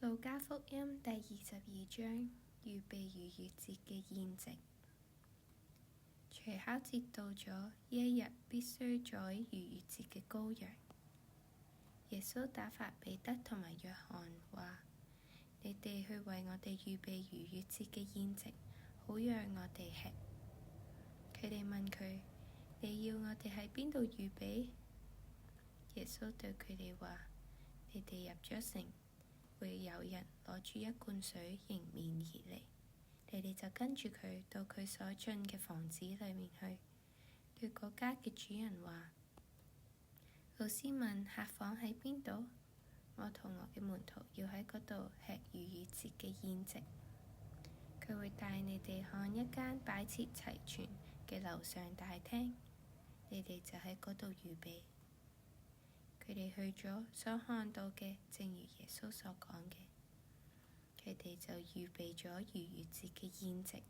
路加福音第22章，預備逾越節嘅宴席。除酵節到咗，呢一日必須宰逾越節嘅羔羊。耶穌打發彼得同埋約翰話：你哋去為我哋預備逾越節嘅宴席，好讓我哋吃。佢哋問佢：你要我哋喺邊度預備？耶穌對佢哋話：你哋入咗城，會有人攞住一罐水迎面而嚟，你哋就跟住佢到佢所進嘅房子裏面去，對嗰家嘅主人話：老師問客房喺邊度？我同我嘅門徒要喺嗰度吃逾越節嘅宴席。佢會帶你哋看一間擺設齊全嘅樓上大廳，你哋就喺嗰度預備。佢哋去咗，所看到嘅正如耶穌所講嘅，佢哋就預備咗逾越節嘅宴席。